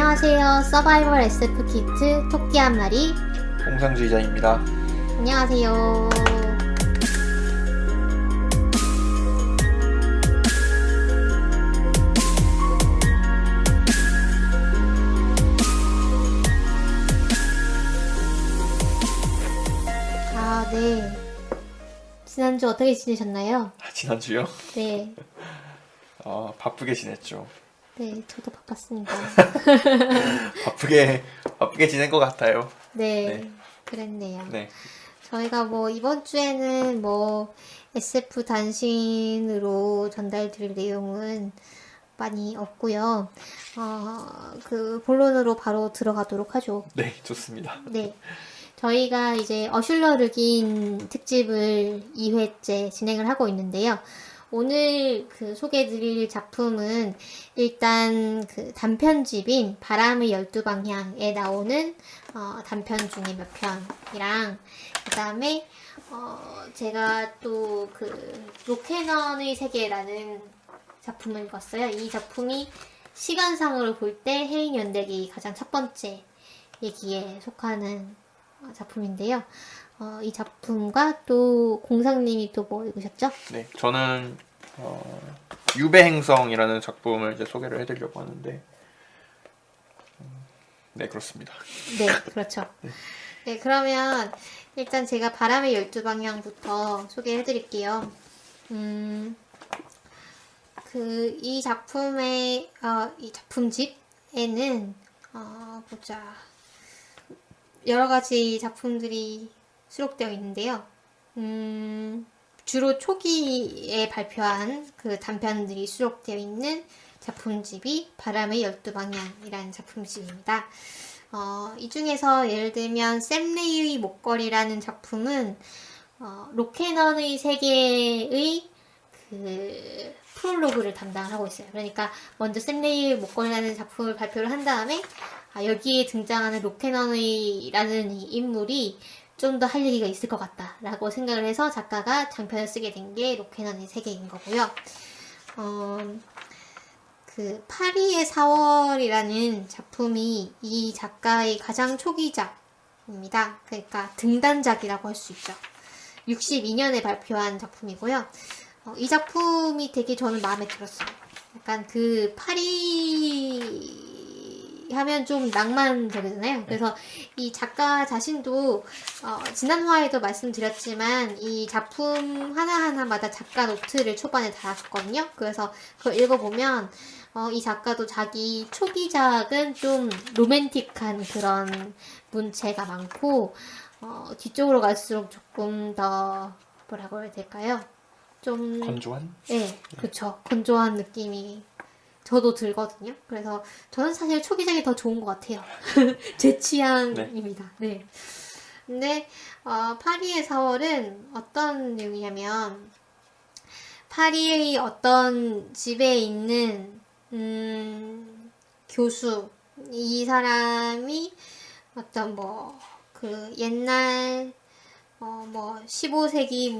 안녕하세요. 서바이벌 SF 키트 토끼 한 마리. 공상주의자입니다. 안녕하세요. 네. 지난주 어떻게 지내셨나요? 지난주요? 네. 바쁘게 지냈죠. 네, 저도 바빴습니다. 바쁘게 지낸 것 같아요. 네, 그랬네요. 네. 저희가 이번 주에는 SF 단신으로 전달드릴 내용은 많이 없고요. 그 본론으로 바로 들어가도록 하죠. 네, 좋습니다. 네. 저희가 이제 어슐러 르긴 특집을 2회째 진행을 하고 있는데요. 오늘 소개해드릴 작품은 일단 단편집인 바람의 12방향에 나오는 단편 중에 몇 편이랑 그 다음에 제가 또 로케넌의 세계라는 작품을 읽었어요. 이 작품이 시간상으로 볼 때 해인 연대기 가장 첫 번째 얘기에 속하는 작품인데요. 이 작품과 또 공상님이 또 뭐 읽으셨죠? 네, 저는 유배행성이라는 작품을 이제 소개를 해드리려고 하는데, 네, 그렇습니다. 네, 그렇죠. 네, 그러면 일단 제가 바람의 12방향부터 소개해드릴게요. 이 작품의 이 작품집에는 여러 가지 작품들이 수록되어 있는데요. 주로 초기에 발표한 단편들이 수록되어 있는 작품집이 바람의 12방향이라는 작품집입니다. 이 중에서 예를 들면 샘 레이의 목걸이라는 작품은 로케넌의 세계의 프롤로그를 담당하고 있어요. 그러니까 먼저 샘 레이의 목걸이라는 작품을 발표를 한 다음에 여기에 등장하는 로케넌이라는 이 인물이 좀 더 할 얘기가 있을 것 같다라고 생각을 해서 작가가 장편을 쓰게 된 게 로케넌의 세계인 거고요. 파리의 4월이라는 작품이 이 작가의 가장 초기작입니다. 그러니까 등단작이라고 할 수 있죠. 62년에 발표한 작품이고요. 이 작품이 되게 저는 마음에 들었어요. 약간 파리 하면 좀 낭만적이잖아요. 그래서 이 작가 자신도 지난 화에도 말씀드렸지만 이 작품 하나하나마다 작가 노트를 초반에 달았거든요. 그래서 그걸 읽어보면 이 작가도 자기 초기작은 좀 로맨틱한 그런 문체가 많고 뒤쪽으로 갈수록 조금 더 뭐라고 해야 될까요? 좀 건조한? 네, 그렇죠. 건조한 느낌이 저도 들거든요. 그래서 저는 사실 초기작이 더 좋은 것 같아요. 제 취향입니다. 네. 근데 파리의 4월은 어떤 내용이냐면 파리의 어떤 집에 있는 교수, 이 사람이 어떤 옛날 15세기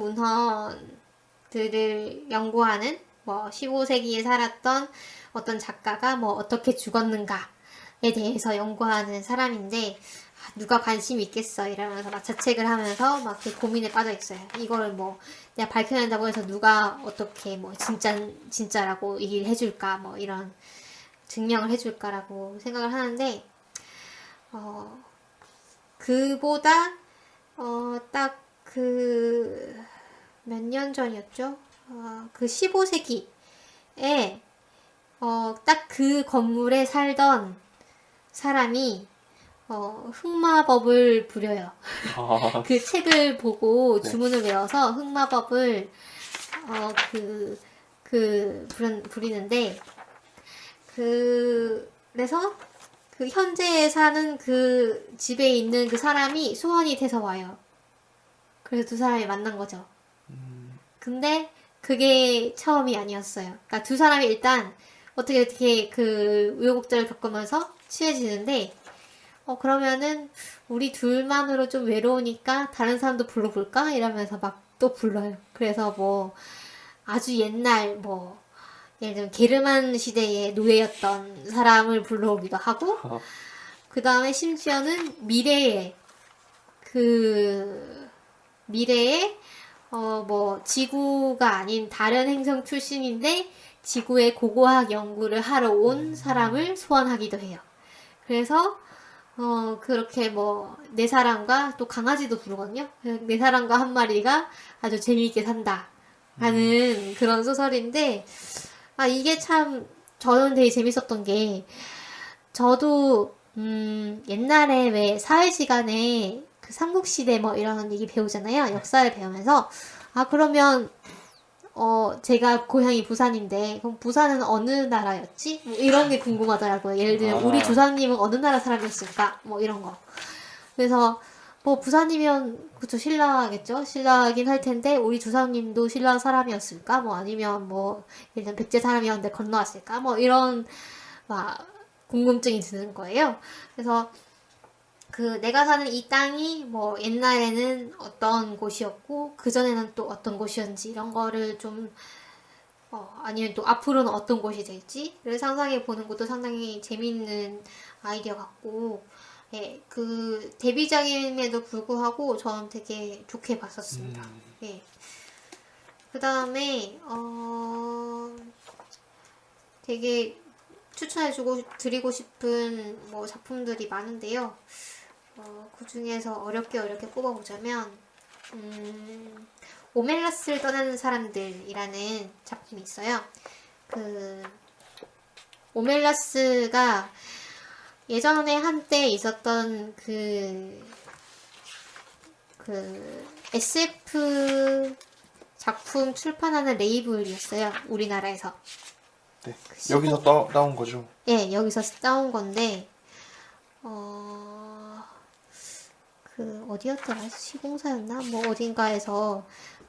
문헌들을 연구하는 15세기에 살았던 어떤 작가가 어떻게 죽었는가에 대해서 연구하는 사람인데 누가 관심 있겠어 이러면서 막 자책을 하면서 막 고민에 빠져 있어요. 이거를 내가 밝혀낸다고 해서 누가 어떻게 진짜라고 얘기를 해줄까 이런 증명을 해줄까라고 생각을 하는데 그보다 딱 몇 년 전이었죠? 15세기에 딱 그 건물에 살던 사람이 흑마법을 부려요. 그 책을 보고 주문을 외워서 흑마법을 부리는데 그래서 현재에 사는 집에 있는 그 사람이 소원이 돼서 와요. 그래서 두 사람이 만난 거죠. 근데 그게 처음이 아니었어요. 그러니까 두 사람이 일단 어떻게 우여곡절을 겪으면서 친해지는데 그러면은 우리 둘만으로 좀 외로우니까 다른 사람도 불러볼까? 이러면서 막 또 불러요. 그래서 아주 옛날 예를 들면 게르만 시대의 노예였던 사람을 불러오기도 하고 어, 그 다음에 심지어는 미래에 뭐 지구가 아닌 다른 행성 출신인데 지구의 고고학 연구를 하러 온 사람을 소환하기도 해요. 그래서 그렇게 뭐 네 사람과 또 강아지도 부르거든요. 네 사람과 한 마리가 아주 재미있게 산다 하는 그런 소설인데 이게 참 저는 되게 재밌었던 게 저도 옛날에 왜 사회 시간에 그 삼국시대 뭐 이런 얘기 배우잖아요. 역사를 배우면서 그러면 제가 고향이 부산인데 그럼 부산은 어느 나라였지? 뭐 이런 게 궁금하더라고요. 예를 들면 우리 조상님은 어느 나라 사람이었을까? 뭐 이런 거. 그래서 뭐 부산이면 그쵸 신라겠죠. 신라긴 할 텐데 우리 조상님도 신라 사람이었을까? 뭐 아니면 뭐 예를 들면 백제 사람이었는데 건너왔을까? 뭐 이런 막 궁금증이 드는 거예요. 그래서 그 내가 사는 이 땅이 뭐 옛날에는 어떤 곳이었고 그 전에는 또 어떤 곳이었는지 이런 거를 좀 아니면 또 앞으로는 어떤 곳이 될지를 상상해 보는 것도 상당히 재미있는 아이디어 같고 예, 그 데뷔작임에도 불구하고 저는 되게 좋게 봤었습니다. 예. 그 다음에 되게 추천해주고 드리고 싶은 뭐 작품들이 많은데요. 그 중에서 어렵게 꼽아보자면 오멜라스를 떠나는 사람들이라는 작품이 있어요. 그 오멜라스가 예전에 한때 있었던 그 SF 작품 출판하는 레이블이었어요. 우리나라에서. 네. 여기서 따온 거죠. 예, 여기서 따온 건데, 어디였더라? 시공사였나? 뭐, 어딘가에서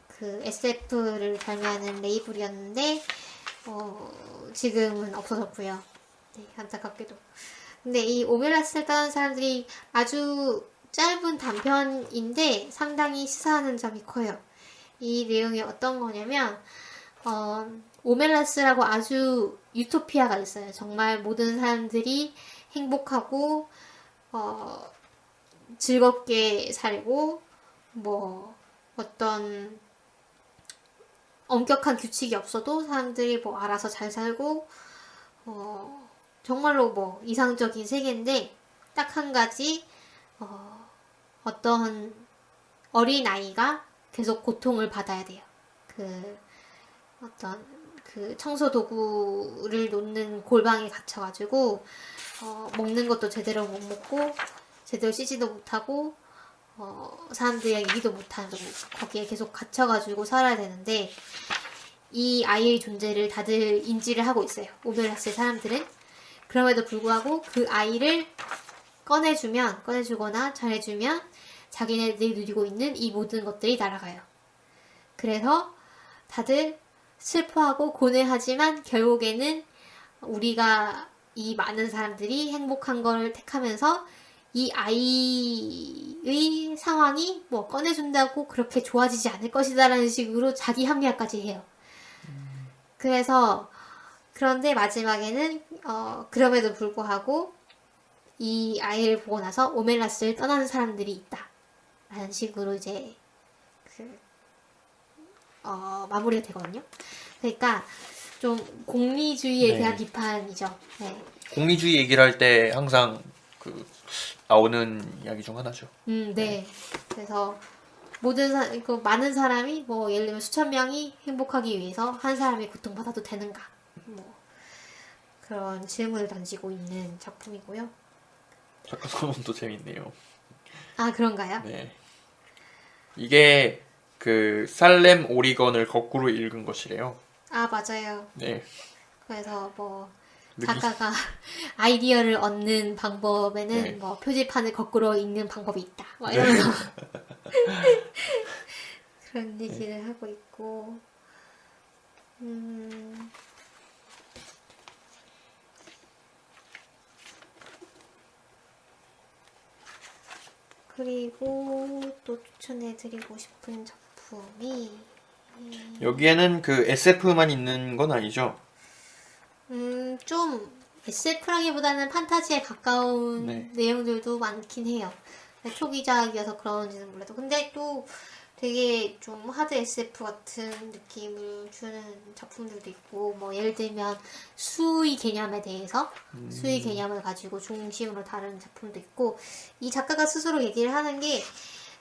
그 SF를 발매하는 레이블이었는데, 지금은 없어졌고요. 네, 안타깝게도. 근데 이 오멜라스를 따는 사람들이 아주 짧은 단편인데 상당히 시사하는 점이 커요. 이 내용이 어떤 거냐면, 오멜라스라고 아주 유토피아가 있어요. 정말 모든 사람들이 행복하고, 즐겁게 살고, 뭐, 어떤 엄격한 규칙이 없어도 사람들이 뭐 알아서 잘 살고, 정말로 뭐 이상적인 세계인데, 딱 한 가지, 어떤 어린 아이가 계속 고통을 받아야 돼요. 어떤 청소 도구를 놓는 골방에 갇혀가지고 먹는 것도 제대로 못 먹고 제대로 씻지도 못하고 사람들이랑 얘기도 못하는 거기에 계속 갇혀가지고 살아야 되는데 이 아이의 존재를 다들 인지를 하고 있어요. 오멜라스의 사람들은. 그럼에도 불구하고 그 아이를 꺼내주거나 잘해주면 자기네들이 누리고 있는 이 모든 것들이 날아가요. 그래서 다들 슬퍼하고 고뇌하지만 결국에는 우리가 이 많은 사람들이 행복한 걸 택하면서 이 아이의 상황이 뭐 꺼내준다고 그렇게 좋아지지 않을 것이다라는 식으로 자기 합리화까지 해요. 그래서 그런데 마지막에는 그럼에도 불구하고 이 아이를 보고 나서 오멜라스를 떠나는 사람들이 있다. 라는 식으로 이제 마무리가 되거든요. 그러니까 좀 공리주의에 대한 비판이죠. 네. 공리주의 얘기를 할 때 항상 그 나오는 이야기 중 하나죠. 네. 그래서 많은 사람이 뭐 예를 들면 수천 명이 행복하기 위해서 한 사람이 고통받아도 되는가? 뭐 그런 질문을 던지고 있는 작품이고요. 작가 선언도 재밌네요. 아, 그런가요? 네. 이게 그 살렘 오리건을 거꾸로 읽은 것이래요. 아, 맞아요. 네. 그래서 뭐 작가가 아이디어를 얻는 방법에는 네. 뭐 표지판을 거꾸로 읽는 방법이 있다. 막 이러면서 그런 얘기를 하고 있고, 그리고 또 추천해드리고 싶은 작품이 여기에는 그 SF만 있는 건 아니죠? 좀 SF라기보다는 판타지에 가까운 네. 내용들도 많긴 해요. 초기작이어서 그런지는 몰라도. 근데 또 되게 좀 하드 SF 같은 느낌을 주는 작품들도 있고, 뭐 예를 들면 수의 개념에 대해서 수의 개념을 가지고 중심으로 다루는 작품도 있고, 이 작가가 스스로 얘기를 하는 게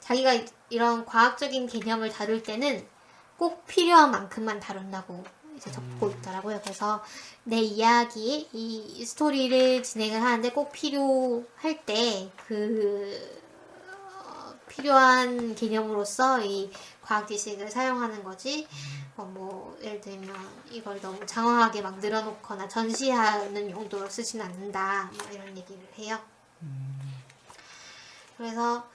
자기가 이런 과학적인 개념을 다룰 때는 꼭 필요한 만큼만 다룬다고 이제 적고 있더라고요. 그래서 내 이야기에 이 스토리를 진행을 하는데 꼭 필요할 때 필요한 개념으로서 이 과학 지식을 사용하는 거지. 뭐 예를 들면 이걸 너무 장황하게 막 늘어놓거나 전시하는 용도로 쓰진 않는다. 뭐 이런 얘기를 해요. 그래서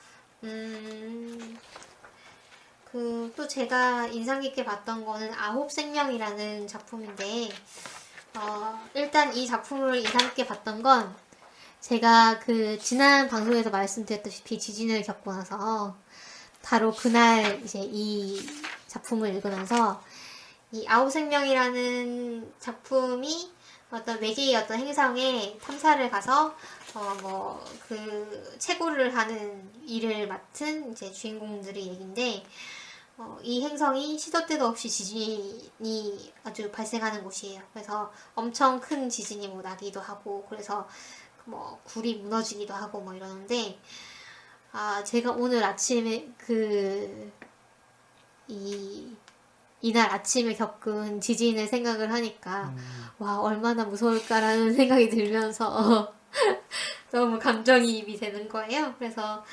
또 제가 인상 깊게 봤던 거는 아홉 생명이라는 작품인데, 일단 이 작품을 인상 깊게 봤던 건 제가 지난 방송에서 말씀드렸다시피 지진을 겪고 나서 바로 그날 이제 이 작품을 읽으면서 이 아홉 생명이라는 작품이 어떤 외계의 어떤 행성에 탐사를 가서 채굴을 하는 일을 맡은 이제 주인공들의 얘기인데, 이 행성이 시도 때도 없이 지진이 아주 발생하는 곳이에요. 그래서 엄청 큰 지진이 뭐 나기도 하고, 그래서 뭐 굴이 무너지기도 하고 뭐 이러는데, 제가 오늘 아침에 이날 아침에 겪은 지진을 생각을 하니까 와, 얼마나 무서울까라는 생각이 들면서 너무 감정이입이 되는 거예요. 그래서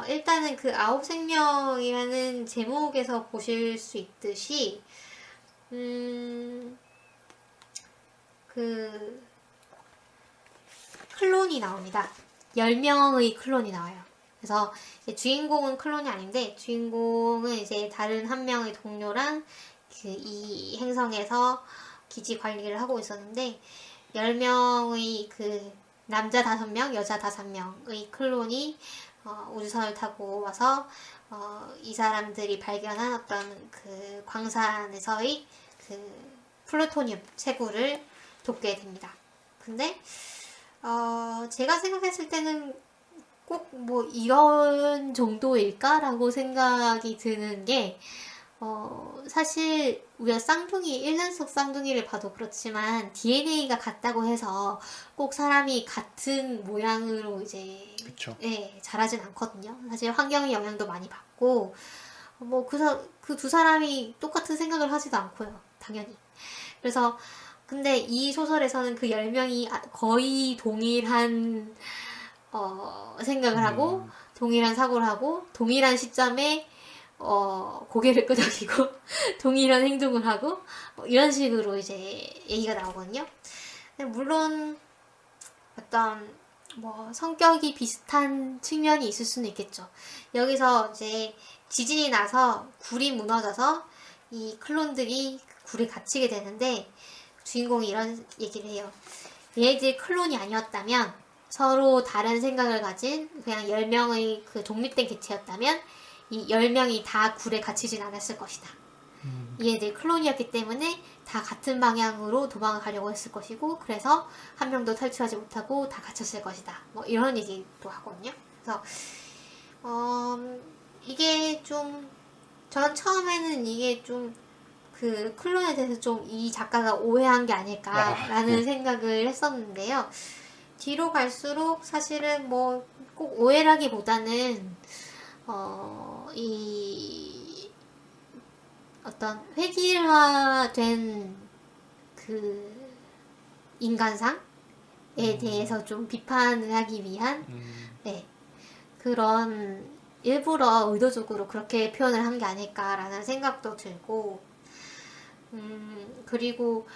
일단은 그 아홉 생명이라는 제목에서 보실 수 있듯이 클론이 나옵니다. 10명의 클론이 나와요. 그래서 주인공은 클론이 아닌데, 주인공은 이제 다른 한 명의 동료랑 이 행성에서 기지 관리를 하고 있었는데, 10명의 남자 5명, 여자 5명의 클론이 우주선을 타고 와서 이 사람들이 발견한 어떤 광산에서의 플루토늄 채굴을 돕게 됩니다. 근데 제가 생각했을 때는 꼭 뭐 이런 정도일까라고 생각이 드는 게, 사실 우리가 쌍둥이, 1년속 쌍둥이를 봐도 그렇지만 DNA가 같다고 해서 꼭 사람이 같은 모양으로 이제 그쵸. 예, 자라진 않거든요. 사실 환경의 영향도 많이 받고, 뭐 그 두 사람이 똑같은 생각을 하지도 않고요. 당연히. 그래서 근데 이 소설에서는 그 10명이 거의 동일한 생각을 하고, 동일한 사고를 하고, 동일한 시점에 고개를 끄덕이고 동일한 행동을 하고 이런 식으로 이제 얘기가 나오거든요. 근데 물론 어떤 뭐 성격이 비슷한 측면이 있을 수는 있겠죠. 여기서 이제 지진이 나서 굴이 무너져서 이 클론들이 굴에 갇히게 되는데, 주인공이 이런 얘기를 해요. 얘네들이 클론이 아니었다면, 서로 다른 생각을 가진 그냥 10명의 독립된 개체였다면 이 10명이 다 굴에 갇히진 않았을 것이다. 얘네들이 클론이었기 때문에 다 같은 방향으로 도망을 가려고 했을 것이고, 그래서 한 명도 탈출하지 못하고 다 갇혔을 것이다. 뭐 이런 얘기도 하거든요. 그래서 이게 좀, 저는 처음에는 이게 좀 클론에 대해서 좀 이 작가가 오해한 게 아닐까라는 생각을 했었는데요. 뒤로 갈수록 사실은 뭐 꼭 오해라기보다는 이 어떤 획일화된 인간상에 대해서 좀 비판을 하기 위한 네, 그런, 일부러 의도적으로 그렇게 표현을 한 게 아닐까라는 생각도 들고, 그리고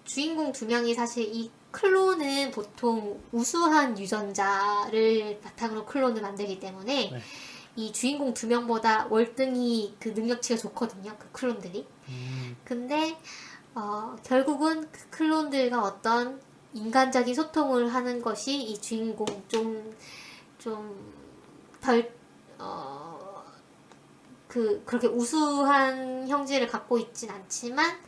주인공 2명이 사실 이 클론은 보통 우수한 유전자를 바탕으로 클론을 만들기 때문에 네. 이 주인공 2명보다 월등히 능력치가 좋거든요. 그 클론들이. 근데 결국은 그 클론들과 어떤 인간적인 소통을 하는 것이 이 주인공 좀 덜 그렇게 우수한 형질을 갖고 있진 않지만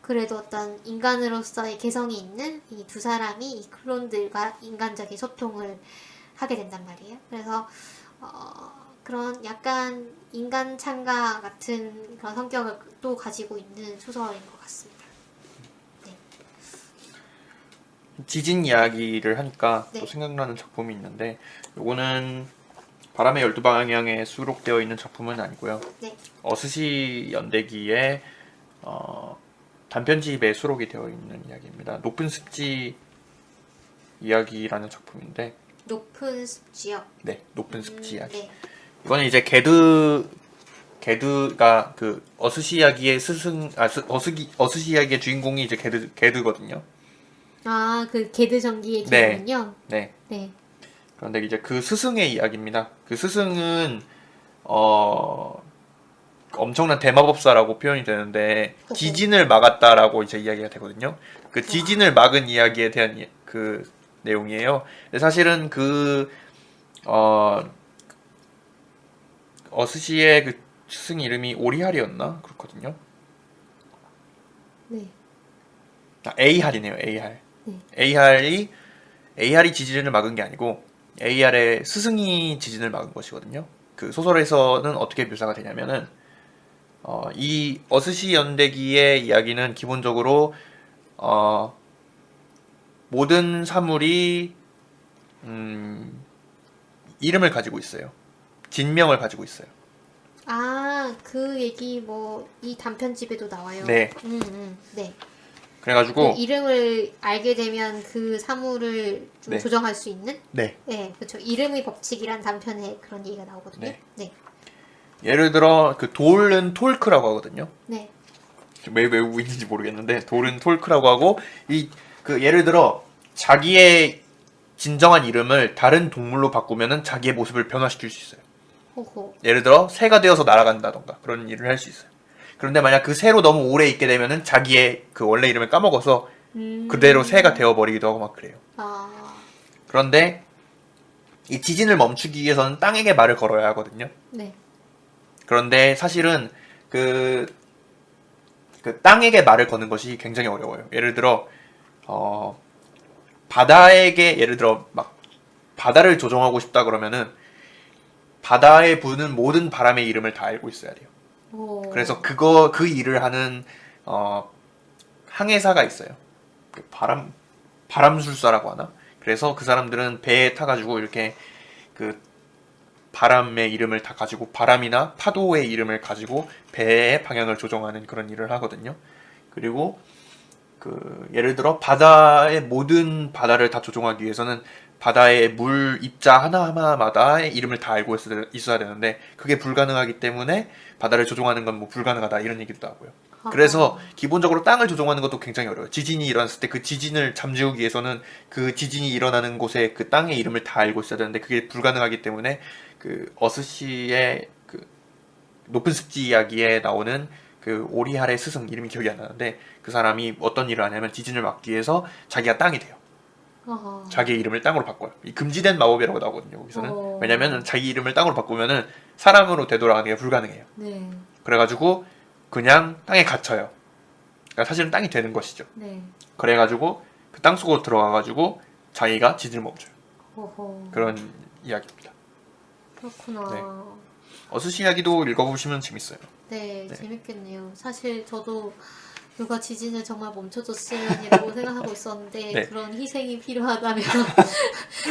그래도 어떤 인간으로서의 개성이 있는 이 두 사람이 이 클론들과 인간적인 소통을 하게 된단 말이에요. 그래서 그런 약간 인간 찬가 같은 그런 성격을 또 가지고 있는 소설인 것 같습니다. 네. 지진 이야기를 하니까 네. 또 생각나는 작품이 있는데 요거는 바람의 12방향에 수록되어 있는 작품은 아니고요. 네. 어스시 연대기의 단편집에 수록이 되어 있는 이야기입니다. 높은 습지 이야기라는 작품인데, 높은 습지요. 네, 높은 습지 이야기. 네. 이거는 이제 게드가 그 어스시 이야기의 어스시 이야기의 주인공이 이제 게드거든요. 아, 그 게드 전기의 네. 기분요? 네. 네. 그런데 이제 그 스승의 이야기입니다. 그 스승은 엄청난 대마법사라고 표현이 되는데 지진을 막았다라고 이제 이야기가 되거든요. 그 지진을 막은 이야기에 대한 그 내용이에요. 근데 사실은 그 어스시의 그 스승 이름이 오리할이었나 그렇거든요. 네. A할이네요. A할. 네. A할이 지진을 막은 게 아니고 A할의 스승이 지진을 막은 것이거든요. 그 소설에서는 어떻게 묘사가 되냐면은 이 어스시 연대기의 이야기는 기본적으로 모든 사물이 이름을 가지고 있어요. 진명을 가지고 있어요. 아, 그 얘기 뭐 이 단편집에도 나와요. 네. 네. 그래가지고 그 이름을 알게 되면 그 사물을 좀 네. 조정할 수 있는? 네. 네, 그렇죠. 이름의 법칙이란 단편에 그런 얘기가 나오거든요. 네. 네. 예를 들어 그 돌은 톨크라고 하거든요. 네. 왜 외우고 있는지 모르겠는데 돌은 톨크라고 하고 이 그 예를 들어 자기의 진정한 이름을 다른 동물로 바꾸면은 자기의 모습을 변화시킬 수 있어요. 호호. 예를 들어 새가 되어서 날아간다던가 그런 일을 할 수 있어요. 그런데 만약 그 새로 너무 오래 있게 되면은 자기의 그 원래 이름을 까먹어서 그대로 새가 되어버리기도 하고 막 그래요. 아, 그런데 이 지진을 멈추기 위해서는 땅에게 말을 걸어야 하거든요. 네. 그런데 사실은 그 땅에게 말을 거는 것이 굉장히 어려워요. 예를 들어 바다에게 예를 들어 막 바다를 조종하고 싶다 그러면은 바다에 부는 모든 바람의 이름을 다 알고 있어야 돼요. 오. 그래서 그 일을 하는 항해사가 있어요. 그 바람술사라고 하나? 그래서 그 사람들은 배에 타가지고 이렇게 그 바람의 이름을 다 가지고 바람이나 파도의 이름을 가지고 배의 방향을 조정하는 그런 일을 하거든요. 그리고 그 예를 들어 바다의 모든 바다를 다 조종하기 위해서는 바다의 물 입자 하나하나마다의 이름을 다 알고 있어야 되는데 그게 불가능하기 때문에 바다를 조종하는 건 뭐 불가능하다 이런 얘기도 하고요. 그래서 기본적으로 땅을 조종하는 것도 굉장히 어려워요. 지진이 일어났을 때 그 지진을 잠재우기 위해서는 그 지진이 일어나는 곳에 그 땅의 이름을 다 알고 있어야 되는데 그게 불가능하기 때문에 그 어스시의 그 높은 습지 이야기에 나오는 그 오리할의 스승 이름이 기억이 안 나는데 그 사람이 어떤 일을 하냐면 지진을 막기 위해서 자기가 땅이 돼요. 자기의 이름을 땅으로 바꿔요. 이 금지된 마법이라고 나오거든요. 거기서는 왜냐면 자기 이름을 땅으로 바꾸면은 사람으로 되돌아가는 게 불가능해요. 네. 그래가지고 그냥 땅에 갇혀요. 그러니까 사실은 땅이 되는 것이죠. 네. 그래가지고 그 땅 속으로 들어가가지고 자기가 지진을 멈춰요. 호호. 그런 이야기입니다. 그렇구나. 네. 어스시 이야기도 읽어보시면 재밌어요. 네, 네. 재밌겠네요. 사실 저도 누가 지진을 정말 멈춰줬으면이라고 생각하고 있었는데 네. 그런 희생이 필요하다면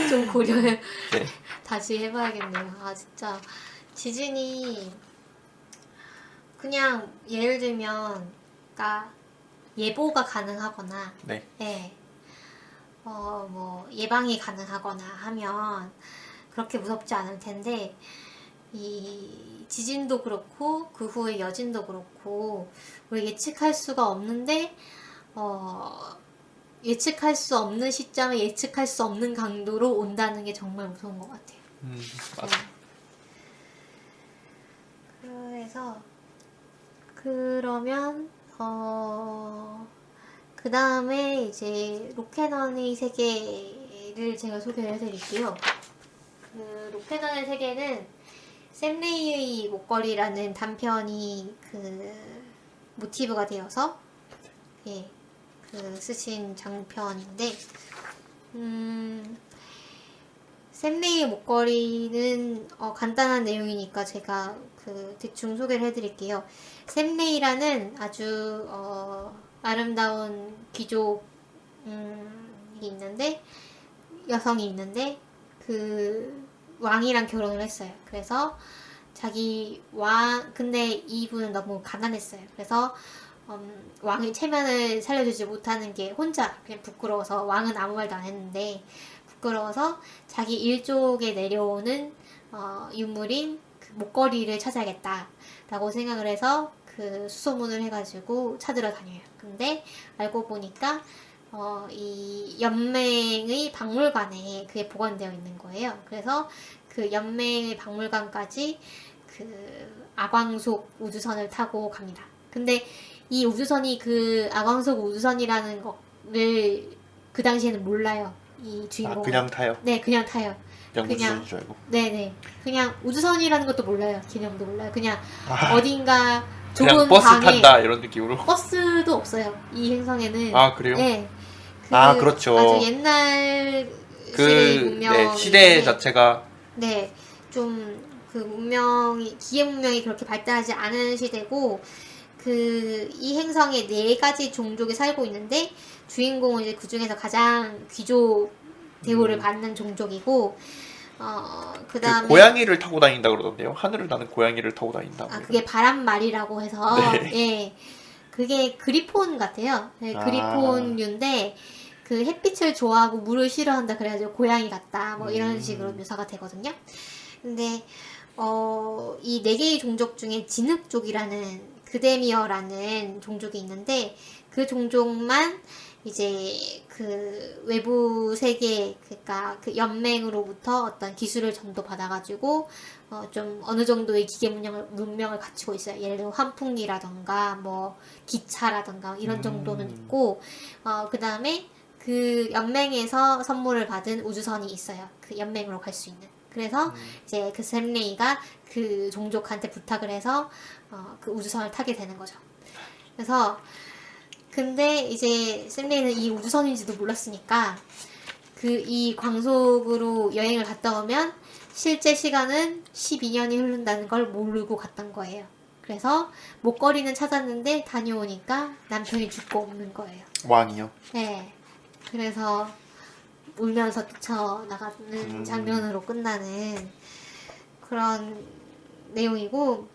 좀 고려해 네. 다시 해봐야겠네요. 아 진짜 지진이 그냥 예를 들면 그러니까 예보가 가능하거나 네. 예. 뭐 예방이 가능하거나 하면 그렇게 무섭지 않을 텐데 이 지진도 그렇고 그 후에 여진도 그렇고 우리 예측할 수가 없는데 예측할 수 없는 시점에 예측할 수 없는 강도로 온다는 게 정말 무서운 것 같아요. 맞아. 그래서 그러면 그 다음에 이제 로켓넌의 세계를 제가 소개를 해드릴게요. 그 로켓넌의 세계는 샘 레이의 목걸이라는 단편이 그 모티브가 되어서 예, 그 쓰신 장편인데, 샘레이의 목걸이는 간단한 내용이니까 제가 그 대충 소개를 해드릴게요. 샘레이라는 아주 아름다운 귀족이 있는데, 여성이 있는데 그 왕이랑 결혼을 했어요. 그래서 근데 이분은 너무 가난했어요. 그래서 왕의 체면을 살려주지 못하는 게 혼자 그냥 부끄러워서, 왕은 아무 말도 안 했는데 부끄러워서 자기 일족에 내려오는 유물인 그 목걸이를 찾아야겠다라고 생각을 해서 그 수소문을 해가지고 찾으러 다녀요. 근데 알고 보니까 이 연맹의 박물관에 그게 보관되어 있는 거예요. 그래서 그 연맹의 박물관까지 그 아광속 우주선을 타고 갑니다. 근데 이 우주선이 그 아광속 우주선이라는 거를 그 당시에는 몰라요. 이 주인공. 그냥 타요? 네, 그냥 타요. 우주선인 줄 알고. 네네. 그냥 우주선이라는 것도 몰라요. 개념도 몰라요. 그냥 아, 어딘가 그냥 좁은 버스 방에 탄다 이런 느낌으로. 버스도 없어요. 이 행성에는. 아, 그래요? 네. 그렇죠. 아주 옛날 시대의 네, 문명이 시대 자체가 네, 좀 그 문명이, 기계 문명이 그렇게 발달하지 않은 시대고, 이 행성에 4가지 종족이 살고 있는데, 주인공은 이제 그 중에서 가장 귀족 대우를 받는 종족이고, 그 다음에. 고양이를 타고 다닌다 그러던데요. 하늘을 나는 고양이를 타고 다닌다. 그게 바람말이라고 해서, 네. 예. 그게 그리폰 같아요. 네, 그리폰류인데, 그 햇빛을 좋아하고 물을 싫어한다 그래가지고 고양이 같다 뭐 이런 식으로 묘사가 되거든요. 근데 이 4개의 종족 중에 진흙족이라는 그데미어라는 종족이 있는데, 그 종족만 이제 그 외부 세계, 그러니까 그 연맹으로부터 어떤 기술을 전도받아가지고 좀 어느 정도의 기계 문명을 갖추고 있어요. 예를 들어 환풍기라던가 뭐 기차라던가 이런 정도는 있고, 그 다음에 그 연맹에서 선물을 받은 우주선이 있어요. 그 연맹으로 갈 수 있는. 그래서 이제 그 샘레이가 그 종족한테 부탁을 해서 그 우주선을 타게 되는 거죠. 그래서 근데 이제 샘레이는 이 우주선인지도 몰랐으니까 이 광속으로 여행을 갔다 오면 실제 시간은 12년이 흐른다는 걸 모르고 갔던 거예요. 그래서 목걸이는 찾았는데 다녀오니까 남편이 죽고 없는 거예요. 왕이요? 네. 그래서 울면서 뛰쳐나가는 장면으로 끝나는 그런 내용이고,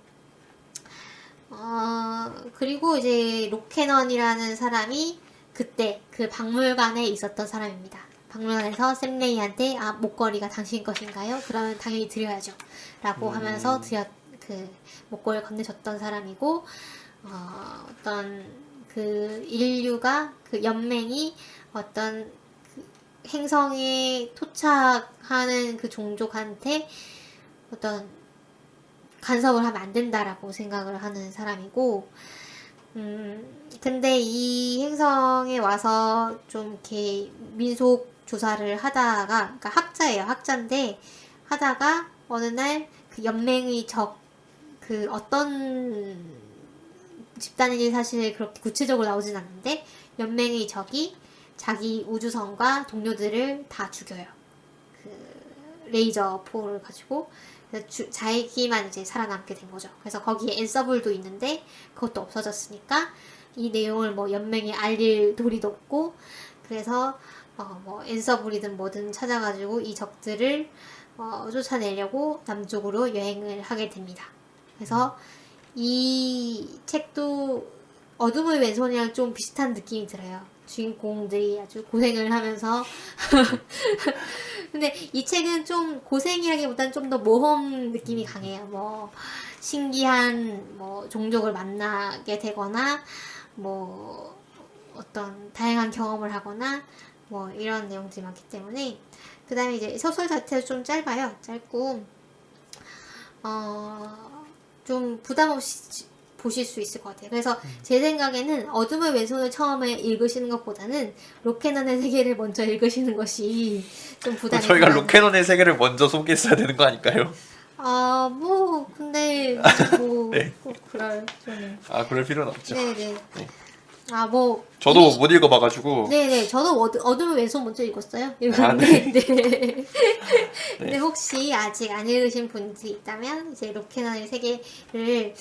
그리고 이제 록캐넌이라는 사람이 그때 그 박물관에 있었던 사람입니다. 박물관에서 샘레이한테 목걸이가 당신 것인가요? 그러면 당연히 드려야죠 라고 하면서 그 목걸이를 건네줬던 사람이고, 어떤 그 인류가, 그 연맹이 어떤 행성에 토착하는 그 종족한테 어떤 간섭을 하면 안 된다라고 생각을 하는 사람이고, 근데 이 행성에 와서 좀 이렇게 민속 조사를 하다가, 그러니까 학자예요. 학자인데 하다가 어느 날 그 연맹의 그 어떤 집단인지 사실 그렇게 구체적으로 나오진 않는데, 연맹의 적이 자기 우주선과 동료들을 다 죽여요. 그 레이저 포를 가지고. 그래서 자기만 이제 살아남게 된 거죠. 그래서 거기에 앤서블도 있는데 그것도 없어졌으니까 이 내용을 뭐 연맹에 알릴 도리도 없고, 그래서 뭐 앤서블이든 뭐든 찾아가지고 이 적들을 쫓아내려고 남쪽으로 여행을 하게 됩니다. 그래서 이 책도 어둠의 왼손이랑 좀 비슷한 느낌이 들어요. 주인공들이 아주 고생을 하면서 근데 이 책은 좀 고생이라기보다는 좀 더 모험 느낌이 강해요. 뭐 신기한 뭐 종족을 만나게 되거나 뭐 어떤 다양한 경험을 하거나 뭐 이런 내용들이 많기 때문에. 그 다음에 이제 소설 자체도 좀 짧아요. 짧고 좀 부담 없이 보실 수 있을 것 같아요. 그래서 제 생각에는 어둠의 왼손을 처음에 읽으시는 것보다는 록캐넌의 세계를 먼저 읽으시는 것이 좀 부담이 저희가 덜한. 록캐넌의 세계를 먼저 소개했어야 되는 거 아닐까요? 근데 뭐 네. 꼭 그럴 좀. 그럴 필요는 없죠. 네네. 네. 아, 뭐. 저도 이미- 못 읽어봐가지고. 네네, 저도 어둠의 왼손 먼저 읽었어요. 아, 읽었는데, 네. 네. 근데 혹시 아직 안 읽으신 분들이 있다면, 이제 로케나의 세계를,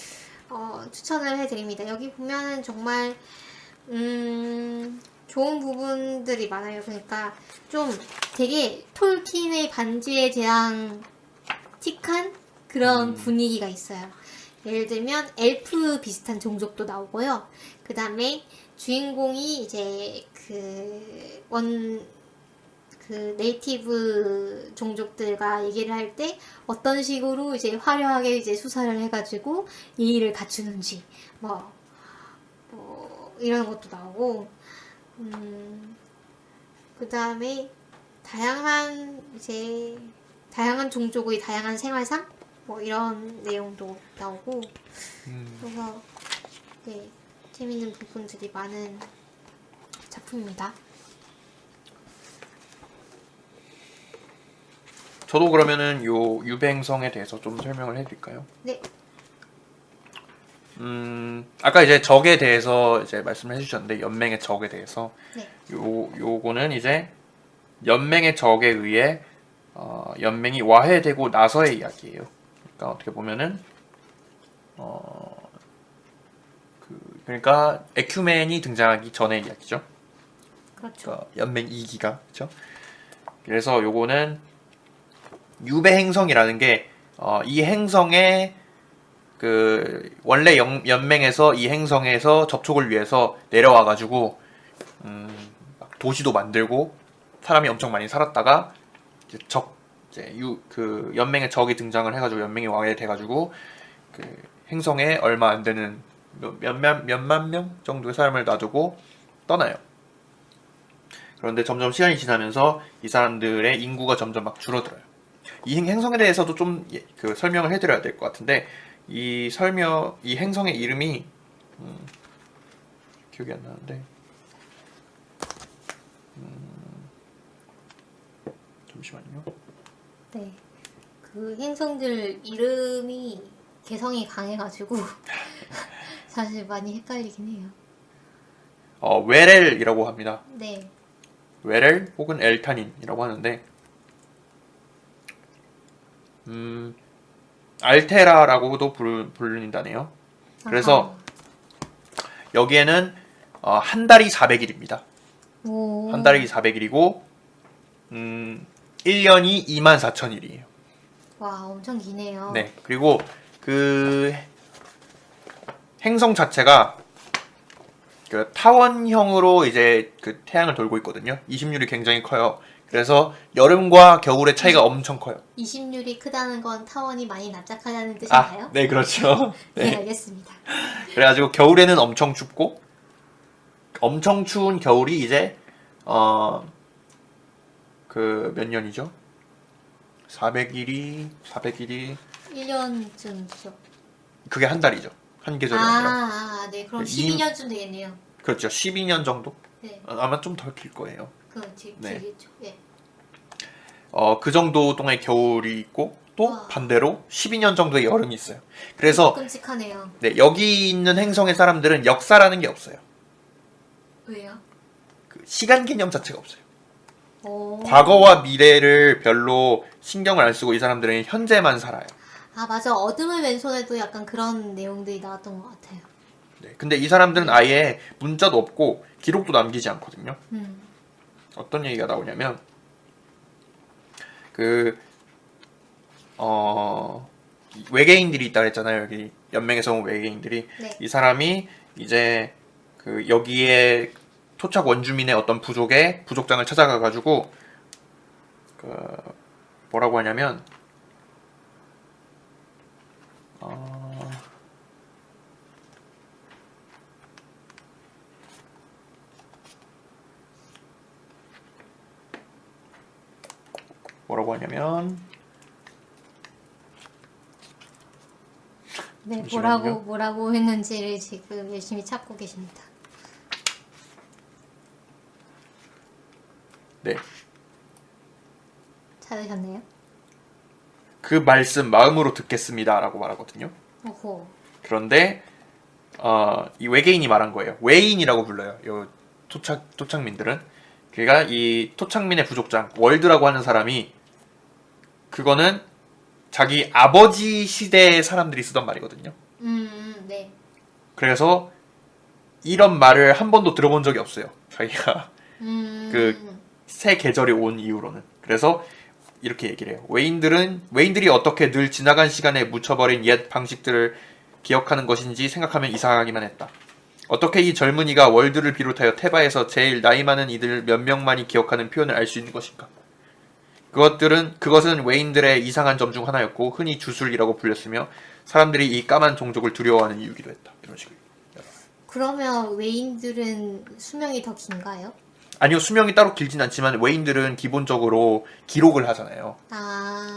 추천을 해드립니다. 여기 보면은 정말, 좋은 부분들이 많아요. 그러니까, 좀 되게 톨킨의 반지의 제왕틱한 그런 분위기가 있어요. 예를 들면 엘프 비슷한 종족도 나오고요. 그 다음에 주인공이 이제 네이티브 종족들과 얘기를 할 때 어떤 식으로 이제 화려하게 이제 수사를 해가지고 예의를 갖추는지 이런 것도 나오고, 그 다음에 다양한 종족의 다양한 생활상 이런 내용도 나오고, 그래서 네, 재밌는 부분들이 많은 작품입니다. 저도 그러면은 요 유뱅성에 대해서 좀 설명을 해드릴까요? 네. 아까 이제 적에 대해서 이제 말씀을 해주셨는데, 연맹의 적에 대해서. 네. 요거는 이제 연맹의 적에 의해 연맹이 와해되고 나서의 이야기예요. 그러니까 어떻게 보면은 그러니까 에큐멘이 등장하기 전의 이야기죠. 그렇죠. 그러니까 연맹 2기가, 그렇죠? 그래서 요거는 유배 행성이라는 게 이 행성에 원래 연맹에서 이 행성에서 접촉을 위해서 내려와가지고 막 도시도 만들고 사람이 엄청 많이 살았다가 이제 연맹의 적이 등장을 해가지고 연맹이 와해돼가지고 그 행성에 얼마 안 되는 몇만 명 정도의 사람을 놔두고 떠나요. 그런데 점점 시간이 지나면서 이 사람들의 인구가 점점 막 줄어들어요. 이 행성에 대해서도 좀 설명을 해드려야 될 것 같은데, 이 행성의 이름이 기억이 안 나는데, 잠시만요. 네. 그 행성들 이름이 개성이 강해가지고 사실 많이 헷갈리긴 해요. 웨렐이라고 합니다. 네. 웨렐 혹은 엘타닌이라고 하는데, 알테라라고도 부른다네요. 그래서 여기에는 한 달이 400일입니다. 오. 한 달이 400일이고 1년이 24,000일이에요. 와, 엄청 기네요. 네. 그리고 그 행성 자체가 그 타원형으로 이제 그 태양을 돌고 있거든요. 이심률이 굉장히 커요. 그래서 여름과 겨울의 차이가 엄청 커요. 이심률이 크다는 건 타원이 많이 납작하다는 뜻인가요? 네, 그렇죠. 네, 네. 알겠습니다. 그래가지고 겨울에는 엄청 춥고, 엄청 추운 겨울이 이제 몇 년이죠? 400일이 1년쯤이죠. 그게 한 달이죠. 한 계절이 아니라. 네. 그럼 12년쯤 되겠네요. 그렇죠. 12년 정도? 네. 아마 좀 더 길 거예요. 네. 되겠죠. 네. 그 정도 동안의 겨울이 있고, 또 와. 반대로 12년 정도의 여름이 있어요. 그래서 끔찍하네요. 네, 여기 있는 행성의 사람들은 역사라는 게 없어요. 왜요? 그 시간 개념 자체가 없어요. 오. 과거와 미래를 별로 신경을 안 쓰고 이 사람들은 현재만 살아요. 아, 맞아. 어둠의 왼손에도 약간 그런 내용들이 나왔던 것 같아요. 네, 근데 이 사람들은 아예 문자도 없고 기록도 남기지 않거든요. 어떤 얘기가 나오냐면 외계인들이 있다 그랬잖아요. 여기 연맹에서 온 외계인들이. 네. 이 사람이 이제 여기에 토착 원주민의 어떤 부족장을 찾아가가지고 뭐라고 하냐면 네, 잠시만요. 뭐라고 했는지를 지금 열심히 찾고 계십니다. 네. 찾으셨나요? 그 말씀 마음으로 듣겠습니다라고 말하거든요. 오호. 그런데 이 외계인이 말한 거예요. 외인이라고 불러요. 요 토착민들은. 그러니까 이 토착민의 부족장 월드라고 하는 사람이 그거는 자기 아버지 시대의 사람들이 쓰던 말이거든요. 네. 그래서 이런 말을 한 번도 들어본 적이 없어요. 자기가 그 새 계절이 온 이후로는. 그래서 이렇게 얘기를 해요. 외인들이 어떻게 늘 지나간 시간에 묻혀버린 옛 방식들을 기억하는 것인지 생각하면 이상하기만 했다. 어떻게 이 젊은이가 월드를 비롯하여 테바에서 제일 나이 많은 이들 몇 명만이 기억하는 표현을 알 수 있는 것인가? 그것은 외인들의 이상한 점 중 하나였고 흔히 주술이라고 불렸으며 사람들이 이 까만 종족을 두려워하는 이유기도 했다. 이런 식으로. 그러면 외인들은 수명이 더 긴가요? 아니요, 수명이 따로 길진 않지만 외인들은 기본적으로 기록을 하잖아요.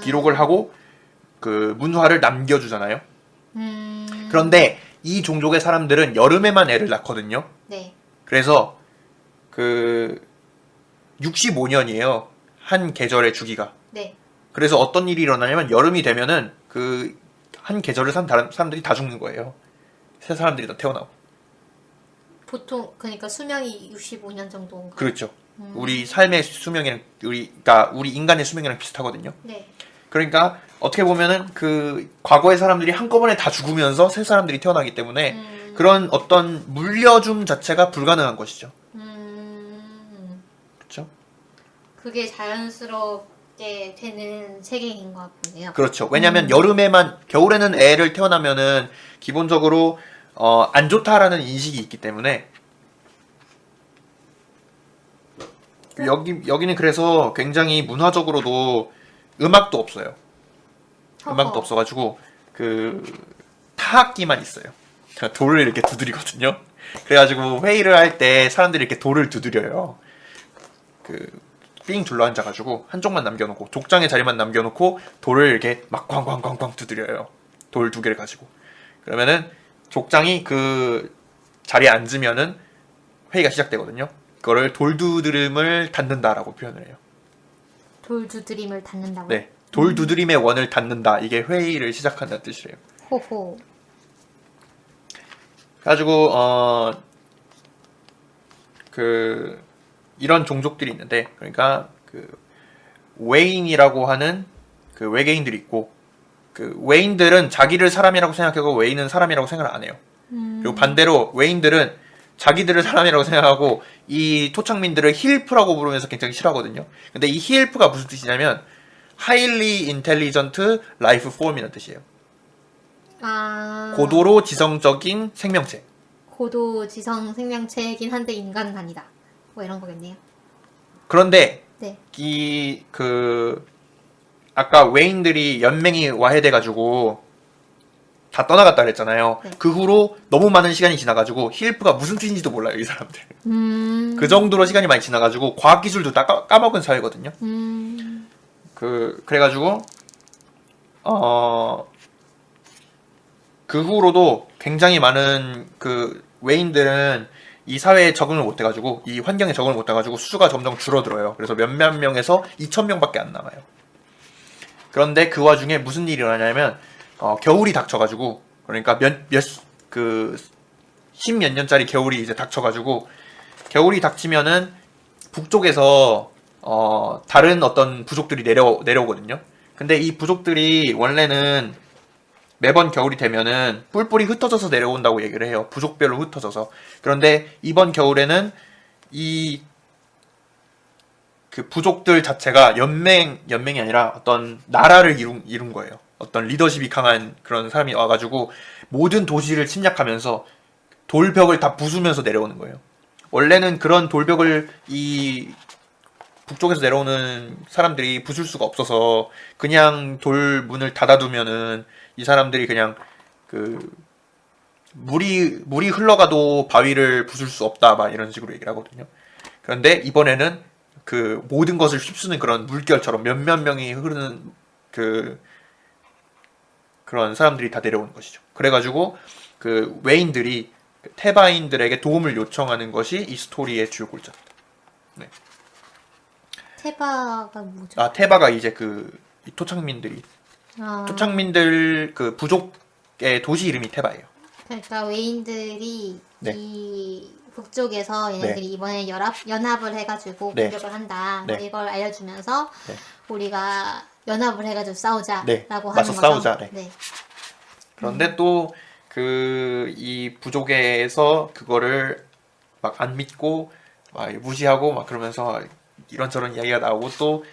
기록을 하고 그 문화를 남겨주잖아요. 그런데 이 종족의 사람들은 여름에만 애를 낳거든요. 네. 그래서 그 65년이에요. 한 계절의 주기가. 네. 그래서 어떤 일이 일어나냐면 여름이 되면은 그 한 계절을 산 다른 사람들이 다 죽는 거예요. 새 사람들이 다 태어나고. 보통 그러니까 수명이 65년 정도인가? 그렇죠. 우리 삶의 수명이랑 그러니까 우리 인간의 수명이랑 비슷하거든요. 네. 그러니까 어떻게 보면은 그 과거의 사람들이 한꺼번에 다 죽으면서 새 사람들이 태어나기 때문에 그런 어떤 물려줌 자체가 불가능한 것이죠. 그렇죠? 그게 자연스럽게 되는 세계인 것 같네요. 그렇죠. 왜냐하면 겨울에는 애를 태어나면은 기본적으로 안 좋다라는 인식이 있기 때문에 여기는 그래서 굉장히 문화적으로도 음악도 없어요. 음악도 없어가지고 그 타악기만 있어요. 돌을 이렇게 두드리거든요. 그래가지고 회의를 할 때 사람들이 이렇게 돌을 두드려요. 삥 둘러 앉아가지고 한쪽만 남겨놓고 족장의 자리만 남겨놓고 돌을 이렇게 막 꽝꽝꽝꽝 두드려요. 돌 2개를 가지고. 그러면은 족장이 그 자리에 앉으면은 회의가 시작되거든요. 그거를 돌두드림을 닫는다라고 표현을 해요. 돌두드림을 닫는다고요? 네. 돌두드림의 원을 닫는다. 이게 회의를 시작한다는 뜻이래요. 호호. 그래가지고 이런 종족들이 있는데 그러니까 그 외인이라고 하는 그 외계인들이 있고 그 외인들은 자기를 사람이라고 생각하고 외인은 사람이라고 생각을 안 해요. 그리고 반대로 외인들은 자기들을 사람이라고 생각하고 이 토착민들을 힐프라고 부르면서 굉장히 싫어하거든요. 근데 이 힐프가 무슨 뜻이냐면 highly intelligent life form이라는 뜻이에요. 고도로 지성적인 생명체. 고도 지성 생명체이긴 한데 인간은 아니다. 뭐 이런 거겠네요. 그런데 네. 아까 외인들이 연맹이 와해돼가지고 다 떠나갔다 그랬잖아요. 네. 그 후로 너무 많은 시간이 지나가지고 힐프가 무슨 뜻인지도 몰라요, 이 사람들. 그 정도로 시간이 많이 지나가지고 과학기술도 다 까먹은 사회거든요. 그래가지고 그 후로도 굉장히 많은 그 외인들은 이 사회에 적응을 못해가지고 이 환경에 적응을 못해가지고 수가 점점 줄어들어요. 그래서 몇몇 명에서 2,000명밖에 안 남아요. 그런데 그 와중에 무슨 일이 일어나냐면 겨울이 닥쳐가지고 그러니까 십몇 년짜리 겨울이 이제 닥쳐가지고 겨울이 닥치면은 북쪽에서 다른 어떤 부족들이 내려오거든요. 근데 이 부족들이 원래는 매번 겨울이 되면은 뿔뿔이 흩어져서 내려온다고 얘기를 해요. 부족별로 흩어져서. 그런데 이번 겨울에는 그 부족들 자체가 연맹이 아니라 어떤 나라를 이룬 거예요. 어떤 리더십이 강한 그런 사람이 와가지고 모든 도시를 침략하면서 돌벽을 다 부수면서 내려오는 거예요. 원래는 그런 돌벽을 이 북쪽에서 내려오는 사람들이 부술 수가 없어서 그냥 돌문을 닫아두면은 이 사람들이 그냥 물이 흘러가도 바위를 부술 수 없다 막 이런 식으로 얘기를 하거든요. 그런데 이번에는 그 모든 것을 휩쓰는 그런 물결처럼 몇몇 명이 흐르는 그런 사람들이 다 내려오는 것이죠. 그래가지고 그 외인들이 테바인들에게 도움을 요청하는 것이 이 스토리의 주요 골자입니다. 네. 테바가 뭐죠? 테바가 이제 토착민들 그 부족의 도시 이름이 테바예요. 그러니까 외인들이 네. 이 북쪽에서 얘네들이 이번에 연합을 해가지고 네. 공격을 한다. 네. 이걸 알려주면서 네. 우리가 연합을 해가지고 싸우자라고 네. 하는 맞서 거죠. 싸우자. 네. 네. 그런데 또 이 부족에서 그거를 막 안 믿고 막 무시하고 막 그러면서 이런저런 이야기가 나오고 또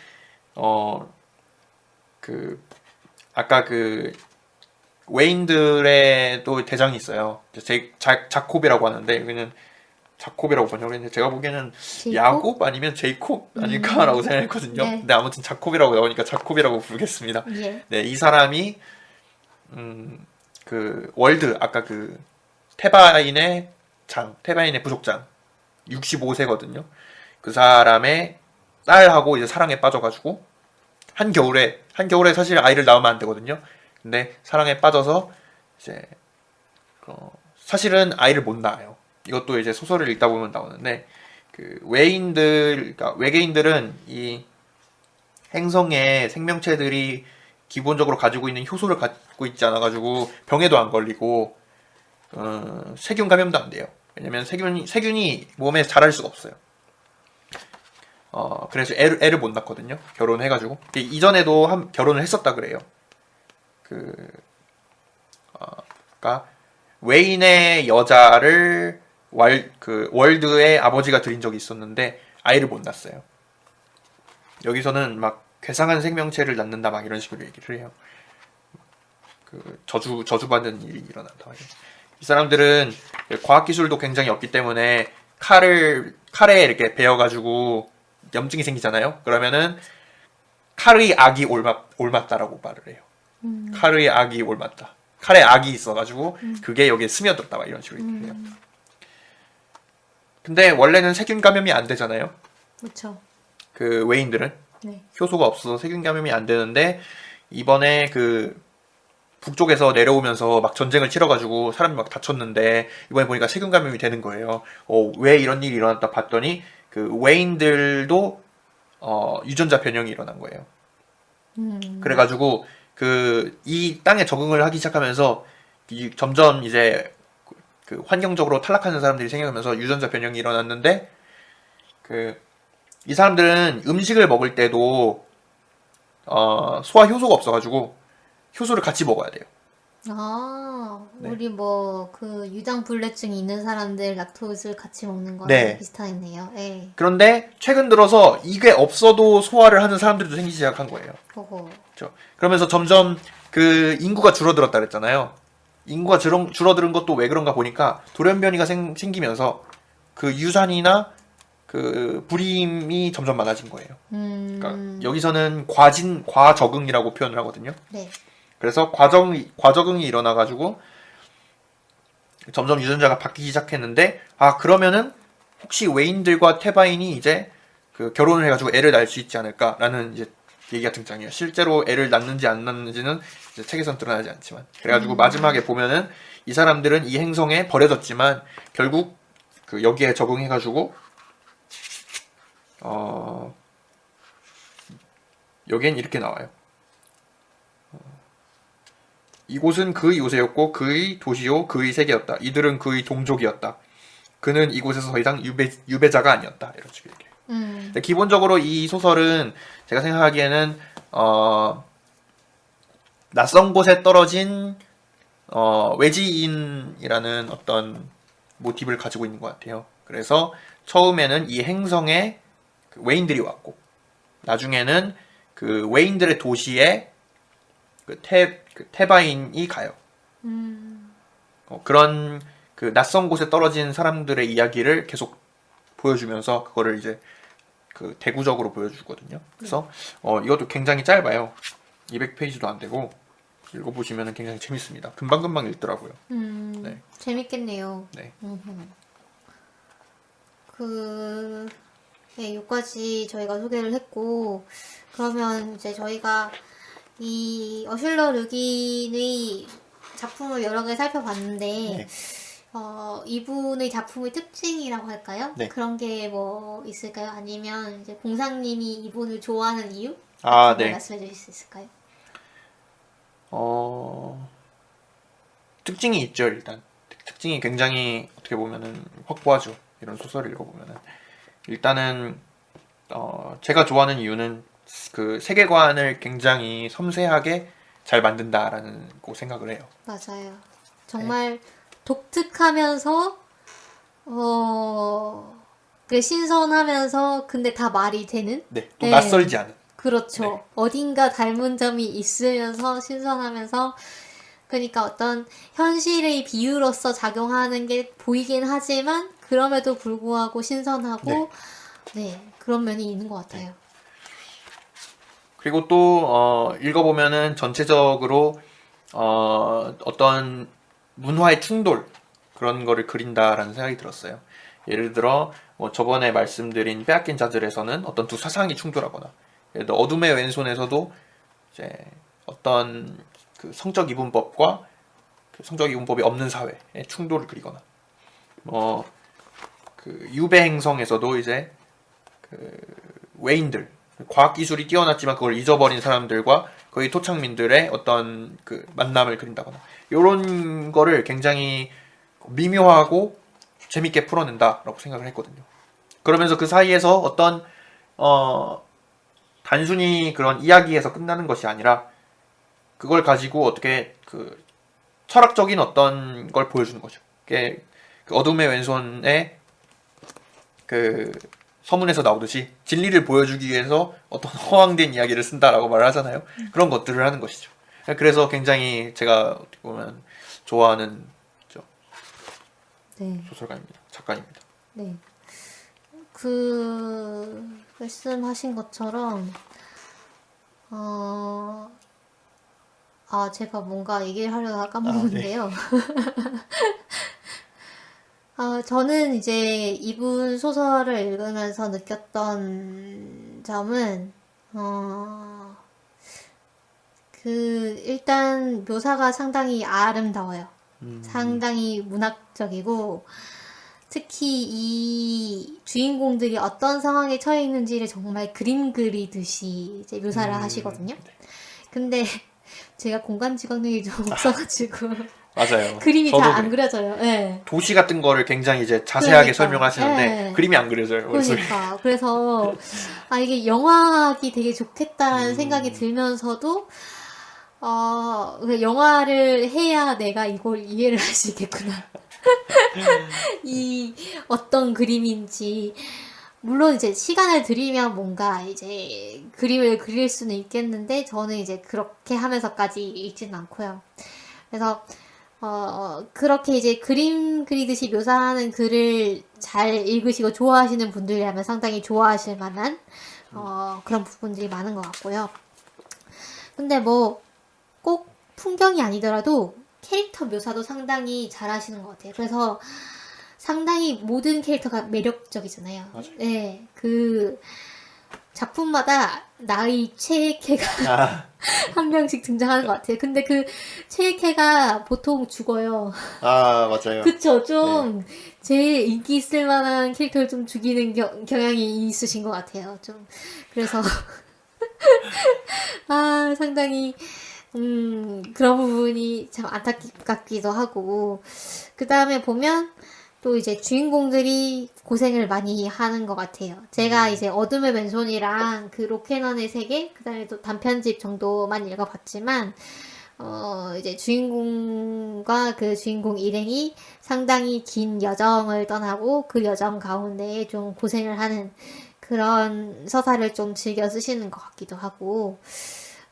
아까 웨인들의 또 대장이 있어요. 자콥이라고 하는데 여기는 자콥이라고 번역을 했는데 제가 보기에는 제이콥? 야곱 아니면 제이콥 아닐까라고 생각했거든요. 네. 근데 아무튼 자콥이라고 나오니까 자콥이라고 부르겠습니다. 예. 네, 이 사람이 월드 아까 테바인의 테바인의 부족장 65세거든요. 그 사람의 딸하고 이제 사랑에 빠져가지고 한겨울에 사실 아이를 낳으면 안 되거든요. 근데 사랑에 빠져서 이제 사실은 아이를 못 낳아요. 이것도 이제 소설을 읽다 보면 나오는데 그러니까 외계인들은 이 행성의 생명체들이 기본적으로 가지고 있는 효소를 갖고 있지 않아가지고 병에도 안 걸리고 세균 감염도 안 돼요. 왜냐면 세균이 몸에 자랄 수가 없어요. 그래서 애를 못 낳거든요. 결혼해가지고 이전에도 결혼을 했었다 그래요. 그러니까 웨인의 여자를 월드의 아버지가 들인 적이 있었는데 아이를 못 낳았어요. 여기서는 막 괴상한 생명체를 낳는다 막 이런 식으로 얘기를 해요. 저주받는 일이 일어난다. 이 사람들은 과학기술도 굉장히 없기 때문에 칼에 이렇게 베어가지고 염증이 생기잖아요. 그러면은 칼의 악이 옮았다라고 말을 해요. 칼의 악이 옮았다. 칼에 악이 있어가지고 그게 여기에 스며들었다 막 이런 식으로 얘기를 해요. 근데 원래는 세균 감염이 안 되잖아요. 그렇죠. 외인들은 네. 효소가 없어서 세균 감염이 안 되는데 이번에 북쪽에서 내려오면서 막 전쟁을 치러가지고 사람이 막 다쳤는데 이번에 보니까 세균 감염이 되는 거예요. 왜 이런 일이 일어났다 봤더니 외인들도 유전자 변형이 일어난 거예요. 그래가지고 이 땅에 적응을 하기 시작하면서 점점 이제 환경적으로 탈락하는 사람들이 생겨나면서 유전자 변형이 일어났는데 이 사람들은 음식을 먹을 때도 소화 효소가 없어가지고 효소를 같이 먹어야 돼요. 네. 우리 유당불내증이 있는 사람들 락토스를 같이 먹는 거랑 네. 비슷하겠네요. 네. 그런데 최근 들어서 이게 없어도 소화를 하는 사람들도 생기기 시작한 거예요. 그렇죠. 그러면서 점점 인구가 줄어들었다 그랬잖아요. 인구가 줄어드는 것도 왜 그런가 보니까 돌연변이가 생기면서 유산이나 불임이 점점 많아진 거예요. 그러니까 여기서는 과적응이라고 표현을 하거든요. 네. 그래서 과적응이 일어나가지고 점점 유전자가 바뀌기 시작했는데 그러면은 혹시 외인들과 테바인이 이제 결혼을 해가지고 애를 낳을 수 있지 않을까라는 이제 얘기가 등장해요. 실제로 애를 낳는지 안 낳는지는 이제 책에선 드러나지 않지만 그래가지고 마지막에 보면은 이 사람들은 이 행성에 버려졌지만 결국 여기에 적응해가지고 여기엔 이렇게 나와요. 이곳은 그의 요새였고 그의 도시요 그의 세계였다. 이들은 그의 동족이었다. 그는 이곳에서 더 이상 유배자가 아니었다. 이런 식으로 얘기해요. 기본적으로 이 소설은 제가 생각하기에는 낯선 곳에 떨어진 외지인이라는 어떤 모티브를 가지고 있는 것 같아요. 그래서 처음에는 이 행성에 외인들이 왔고 나중에는 외인들의 도시에 테바인이 가요. 그런 낯선 곳에 떨어진 사람들의 이야기를 계속 보여주면서 그거를 이제 대구적으로 보여주거든요. 그래서 이것도 굉장히 짧아요. 200페이지도 안 되고 읽어보시면 굉장히 재밌습니다. 금방금방 읽더라고요. 네. 재밌겠네요. 네. 네, 여기까지 저희가 소개를 했고, 그러면 이제 저희가 이 어슐러 르긴의 작품을 여러 개 살펴봤는데, 네. 이분의 작품의 특징이라고 할까요? 네. 그런 게 뭐 있을까요? 아니면 이제 공상님이 이분을 좋아하는 이유? 네. 말씀해 주실 수 있을까요? 특징이 있죠, 일단. 특징이 굉장히 어떻게 보면은 확고하죠. 이런 소설을 읽어보면은 일단은 제가 좋아하는 이유는 그 세계관을 굉장히 섬세하게 잘 만든다라는 거 생각을 해요. 맞아요. 정말 독특하면서 그 신선하면서 근데 다 말이 되는? 네, 또 네. 낯설지 않은. 그렇죠. 네. 어딘가 닮은 점이 있으면서 신선하면서 그러니까 어떤 현실의 비유로서 작용하는 게 보이긴 하지만 그럼에도 불구하고 신선하고 네, 그런 면이 있는 것 같아요. 그리고 또 읽어보면은 전체적으로 어떤 문화의 충돌 그런 거를 그린다라는 생각이 들었어요. 예를 들어 뭐 저번에 말씀드린 빼앗긴 자들에서는 어떤 두 사상이 충돌하거나 예를 들어 어둠의 왼손에서도 이제 어떤 그 성적 이분법과 그 성적 이분법이 없는 사회의 충돌을 그리거나 뭐 그 유배 행성에서도 이제 그 외인들 과학 기술이 뛰어났지만 그걸 잊어버린 사람들과 거의 토착민들의 어떤 그 만남을 그린다거나 이런 거를 굉장히 미묘하고 재밌게 풀어낸다라고 생각을 했거든요. 그러면서 그 사이에서 어떤 단순히 그런 이야기에서 끝나는 것이 아니라 그걸 가지고 어떻게 그 철학적인 어떤 걸 보여주는 거죠. 그게 그 어둠의 왼손의 그 서문에서 나오듯이 진리를 보여주기 위해서 어떤 허황된 이야기를 쓴다라고 말을 하잖아요. 그런 것들을 하는 것이죠. 그래서 굉장히 제가 어떻게 보면 좋아하는 네. 소설가입니다. 작가입니다. 네. 그 말씀하신 것처럼 제가 뭔가 얘기를 하려다가 까먹었는데요. 저는 이제 이분 소설을 읽으면서 느꼈던 점은 일단 묘사가 상당히 아름다워요. 상당히 문학적이고 특히 이 주인공들이 어떤 상황에 처해 있는지를 정말 그림 그리듯이 이제 묘사를 하시거든요. 근데 제가 공간 지각력이 좀 없어가지고 맞아요. 그림이 저도 잘 안 그래요. 그려져요. 네. 도시 같은 거를 굉장히 이제 자세하게 그러니까, 설명하시는데 네. 그림이 안 그려져요. 머릿속에. 그러니까 그래서 이게 영화하기 되게 좋겠다라는 생각이 들면서도 영화를 해야 내가 이걸 이해를 할 수 있겠구나. 이 어떤 그림인지 물론 이제 시간을 들이면 뭔가 이제 그림을 그릴 수는 있겠는데 저는 이제 그렇게 하면서까지 읽지는 않고요. 그래서 그렇게 이제 그림 그리듯이 묘사하는 글을 잘 읽으시고 좋아하시는 분들이라면 상당히 좋아하실 만한 그런 부분들이 많은 것 같고요. 근데 뭐 꼭 풍경이 아니더라도 캐릭터 묘사도 상당히 잘 하시는 것 같아요. 그래서 상당히 모든 캐릭터가 매력적이잖아요. 맞아요. 네, 그 작품마다 나의 최애캐가 한 명씩 등장하는 것 같아요. 근데 그 최애캐가 보통 죽어요. 맞아요. 그쵸? 좀 제일 인기 있을 만한 캐릭터를 좀 죽이는 경향이 있으신 것 같아요. 좀 그래서 상당히 그런 부분이 참 안타깝기도 하고 그 다음에 보면 또 이제 주인공들이 고생을 많이 하는 것 같아요. 제가 이제 어둠의 맨손이랑 그 로케넌의 세계, 그 다음에 또 단편집 정도만 읽어봤지만, 이제 주인공과 그 주인공 일행이 상당히 긴 여정을 떠나고 그 여정 가운데에 좀 고생을 하는 그런 서사를 좀 즐겨 쓰시는 것 같기도 하고,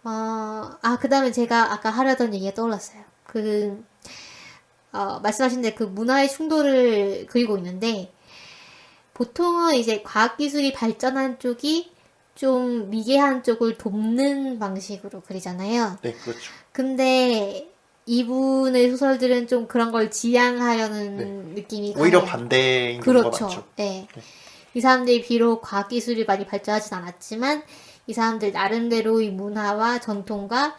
그 다음에 제가 아까 하려던 얘기가 떠올랐어요. 말씀하신 대 그 문화의 충돌을 그리고 있는데, 보통은 이제 과학기술이 발전한 쪽이 좀 미개한 쪽을 돕는 방식으로 그리잖아요. 네, 그렇죠. 근데 이분의 소설들은 좀 그런 걸 지향하려는 느낌이 오히려 강해요. 반대인 경우가 그렇죠. 많죠. 네. 이 사람들이 비록 과학기술이 많이 발전하진 않았지만 이 사람들 나름대로의 문화와 전통과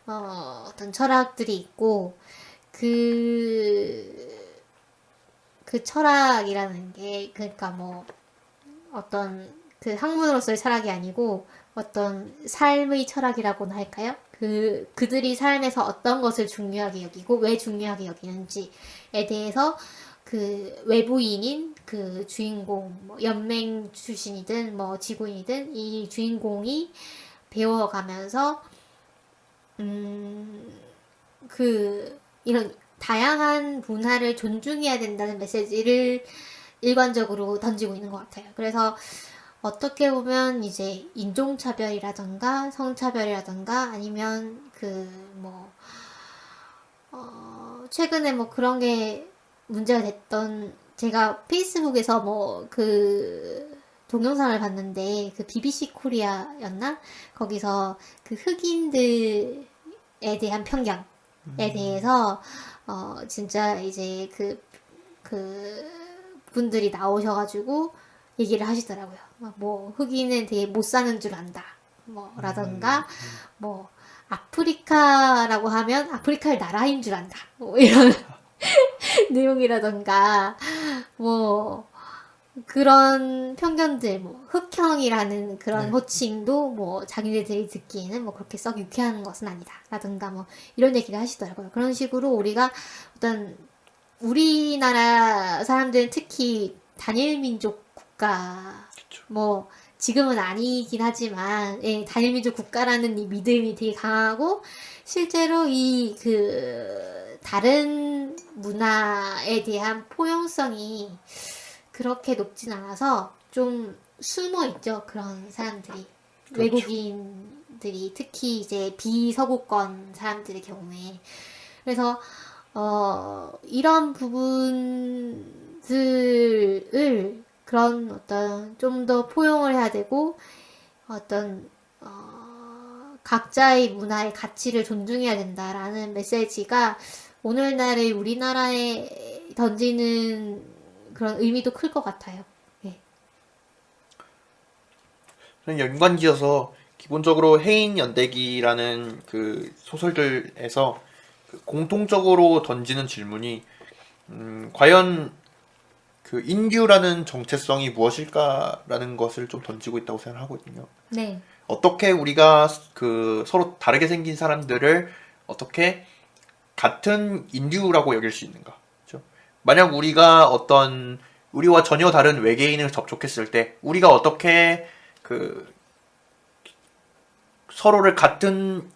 어떤 철학들이 있고 그 철학이라는 게 그러니까 뭐 어떤 그 학문으로서의 철학이 아니고 어떤 삶의 철학이라고나 할까요? 그들이 삶에서 어떤 것을 중요하게 여기고 왜 중요하게 여기는지에 대해서 그 외부인인 그 주인공, 뭐 연맹 출신이든 뭐 지구인이든 이 주인공이 배워가면서 이런 다양한 문화를 존중해야 된다는 메시지를 일관적으로 던지고 있는 것 같아요. 그래서 어떻게 보면 이제 인종차별이라던가 성차별이라던가 아니면 최근에 뭐 그런 게 문제가 됐던 제가 페이스북에서 뭐 동영상을 봤는데 그 BBC 코리아였나? 거기서 그 흑인들에 대한 편견에 대해서 진짜 이제 그 분들이 나오셔가지고 얘기를 하시더라고요. 뭐 흑인은 되게 못 사는 줄 안다. 라던가 뭐 아프리카라고 하면 아프리카의 나라인 줄 안다. 뭐 이런 내용이라던가 뭐 그런 편견들, 뭐 흑형이라는 그런 호칭도 뭐 자기네들이 듣기에는 뭐 그렇게 썩 유쾌한 것은 아니다. 라든가 뭐 이런 얘기를 하시더라고요. 그런 식으로 우리가 어떤 우리나라 사람들은 특히 단일 민족 국가, 뭐 지금은 아니긴 하지만 단일 민족 국가라는 이 믿음이 되게 강하고 실제로 다른 문화에 대한 포용성이 그렇게 높진 않아서 좀 숨어 있죠. 그런 사람들이. 그렇죠. 외국인들이 특히 이제 비서구권 사람들의 경우에. 그래서 이런 부분들을 그런 어떤 좀 더 포용을 해야 되고 어떤 각자의 문화의 가치를 존중해야 된다라는 메시지가 오늘날의 우리나라에 던지는 그런 의미도 클 것 같아요. 네. 연관지어서 기본적으로 해인 연대기라는 그 소설들에서 공통적으로 던지는 질문이 과연 그 인류라는 정체성이 무엇일까라는 것을 좀 던지고 있다고 생각하거든요. 네. 어떻게 우리가 그 서로 다르게 생긴 사람들을 어떻게 같은 인류라고 여길 수 있는가? 그렇죠? 만약 우리가 우리와 전혀 다른 외계인을 접촉했을 때 우리가 어떻게 서로를 같은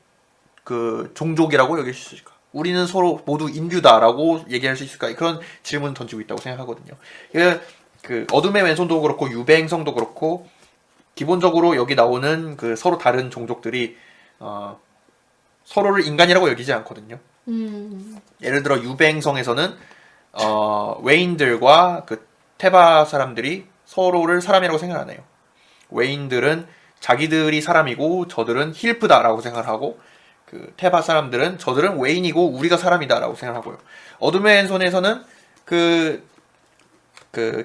종족이라고 여길 수 있을까? 우리는 서로 모두 인류다라고 얘기할 수 있을까? 그런 질문을 던지고 있다고 생각하거든요. 어둠의 왼손도 그렇고 유배행성도 그렇고 기본적으로 여기 나오는 서로 다른 종족들이 서로를 인간이라고 여기지 않거든요. 예를 들어 유배행성에서는 웨인들과 테바 사람들이 서로를 사람이라고 생각 안 해요. 웨인들은 자기들이 사람이고 저들은 힐프다라고 생각하고 테바 사람들은 저들은 웨인이고 우리가 사람이다라고 생각하고요. 어둠의 왼손에서는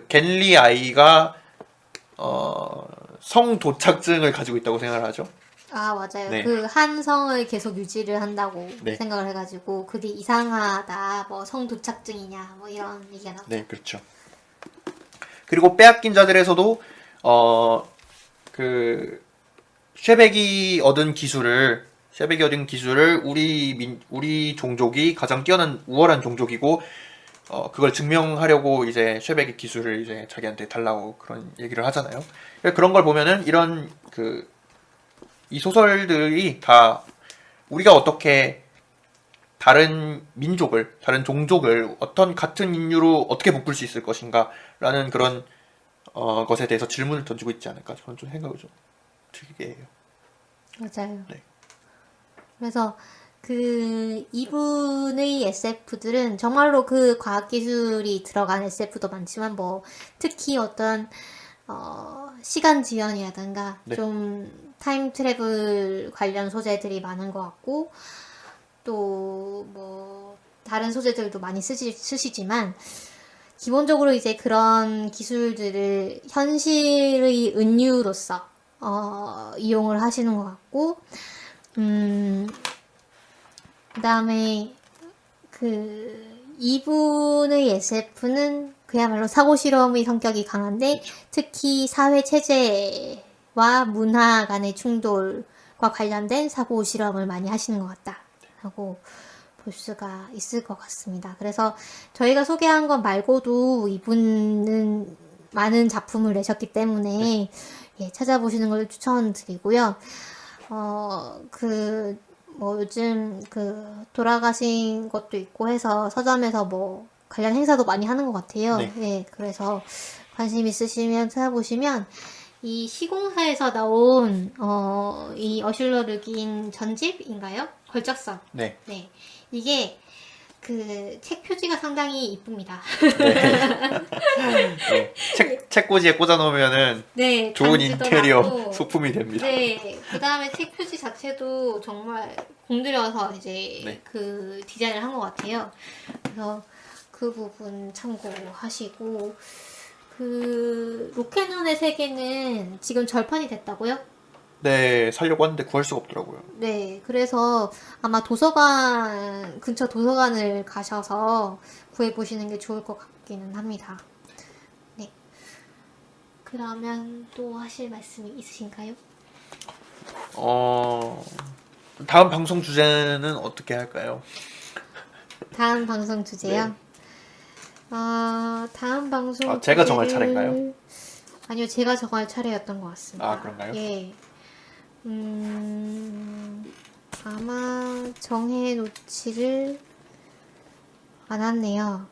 겐리 아이가 성도착증을 가지고 있다고 생각을 하죠. 아, 맞아요. 네. 한성을 계속 유지를 한다고 네. 생각을 해가지고 그게 이상하다, 뭐 성도착증이냐, 뭐 이런 얘기가 나오죠. 네, 그렇죠. 그리고 빼앗긴 자들에서도 쉐백이 얻은 기술을 우리 종족이 가장 뛰어난 우월한 종족이고 그걸 증명하려고 이제 쉐백의 기술을 이제 자기한테 달라고 그런 얘기를 하잖아요. 그런 걸 보면은 이 소설들이 다 우리가 어떻게 다른 민족을, 다른 종족을 어떤 같은 인류로 어떻게 묶을 수 있을 것인가라는 그런 것에 대해서 질문을 던지고 있지 않을까 저는 좀 생각을 좀 들게 해요. 맞아요. 네. 그래서 이분의 SF들은 정말로 과학기술이 들어간 SF도 많지만 뭐 특히 어떤 시간 지연이라든가 네. 좀 타임 트래블 관련 소재들이 많은 것 같고 또 뭐 다른 소재들도 많이 쓰시지만 기본적으로 이제 그런 기술들을 현실의 은유로서 이용을 하시는 것 같고 그다음에 이분의 SF는 그야말로 사고 실험의 성격이 강한데 특히 사회 체제와 문화 간의 충돌과 관련된 사고 실험을 많이 하시는 것 같다라고 볼 수가 있을 것 같습니다. 그래서 저희가 소개한 것 말고도 이분은 많은 작품을 내셨기 때문에 예, 찾아보시는 걸 추천드리고요. 뭐 요즘 돌아가신 것도 있고 해서 서점에서 뭐 관련 행사도 많이 하는 것 같아요. 네. 예, 그래서 관심 있으시면 찾아보시면 이 시공사에서 나온 이 어슐러 르긴 전집인가요? 걸작성. 네. 네. 이게 그 책 표지가 상당히 이쁩니다. 네. 책꽂이에 꽂아 놓으면은 네, 좋은 단지도 인테리어 많고. 소품이 됩니다. 네, 그 다음에 책 표지 자체도 정말 공들여서 이제 네. 그 디자인을 한 것 같아요. 그래서 그 부분 참고하시고, 로켓눈의 세계는 지금 절판이 됐다고요? 네, 살려고 하는데 구할 수가 없더라고요. 네, 그래서 아마 근처 도서관을 가셔서 구해보시는 게 좋을 것 같기는 합니다. 네. 그러면 또 하실 말씀이 있으신가요? 다음 방송 주제는 어떻게 할까요? 다음 방송 주제요? 네. 다음 방송 제가 정할 주제를- 차례인가요? 아니요, 제가 정할 차례였던 것 같습니다. 아, 그런가요? 예. 아마 정해놓지를 않았네요.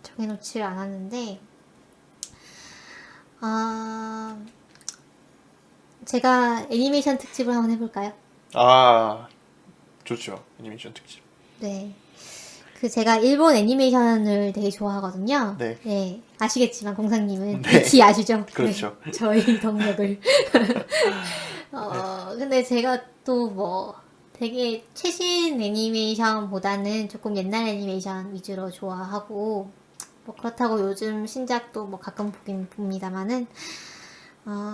정해놓지를 않았는데, 제가 애니메이션 특집을 한번 해볼까요? 좋죠. 애니메이션 특집. 네. 제가 일본 애니메이션을 되게 좋아하거든요. 네. 아시겠지만, 공상님은. 네. 이키 아시죠? 그렇죠. 네, 저희 동력을. 근데 제가 또 뭐, 되게 최신 애니메이션보다는 조금 옛날 애니메이션 위주로 좋아하고, 뭐 그렇다고 요즘 신작도 뭐 가끔 보긴 봅니다만은,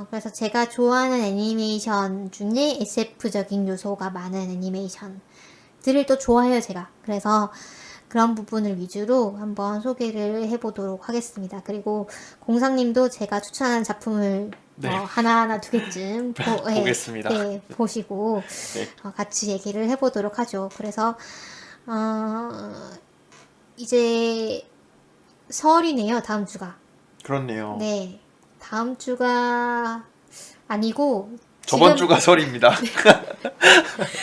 그래서 제가 좋아하는 애니메이션 중에 SF적인 요소가 많은 애니메이션들을 또 좋아해요, 제가. 그래서 그런 부분을 위주로 한번 소개를 해보도록 하겠습니다. 그리고 공상님도 제가 추천하는 작품을 네. 하나하나 두 개쯤 보겠습니다. 네, 보시고 네. 같이 얘기를 해보도록 하죠. 그래서 이제 설이네요, 다음 주가. 그렇네요. 네, 다음 주가 아니고 저번 지금 주가 설입니다.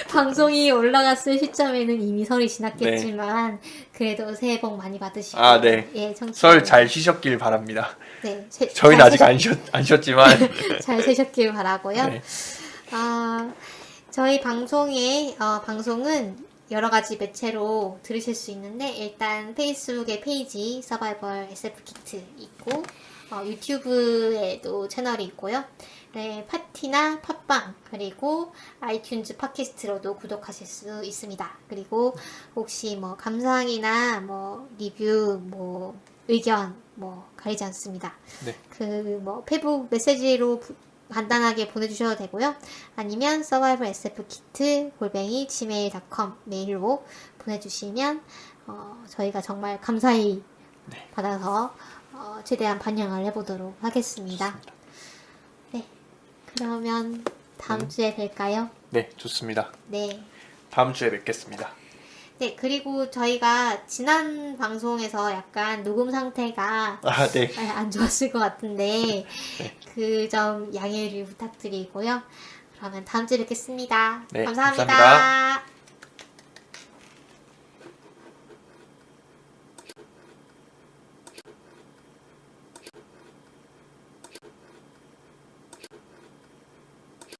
방송이 올라갔을 시점에는 이미 설이 지났겠지만 그래도 새해 복 많이 받으시고 네. 예, 설 잘 쉬셨길 바랍니다. 네, 저희는 아직 안 쉬었지만 잘 쉬셨길 바라고요. 네. 저희 방송은 여러 가지 매체로 들으실 수 있는데 일단 페이스북에 페이지 서바이벌 SF 키트 있고 유튜브에도 채널이 있고요. 네, 파티나 팟빵 그리고 아이튠즈 팟캐스트로도 구독하실 수 있습니다. 그리고 혹시 뭐 감상이나 뭐 리뷰 뭐 의견 뭐 가리지 않습니다. 네. 페북 메시지로 간단하게 보내주셔도 되고요. 아니면 survival sf kit @gmail.com 메일로 보내주시면 저희가 정말 감사히 네. 받아서 최대한 반영을 해보도록 하겠습니다. 네, 그러면 다음 주에 뵐까요? 네, 좋습니다. 네. 다음 주에 뵙겠습니다. 네, 그리고 저희가 지난 방송에서 약간 녹음 상태가 네. 안 좋았을 것 같은데 네. 그 점 양해를 부탁드리고요. 그러면 다음 주에 뵙겠습니다. 네, 감사합니다. 감사합니다.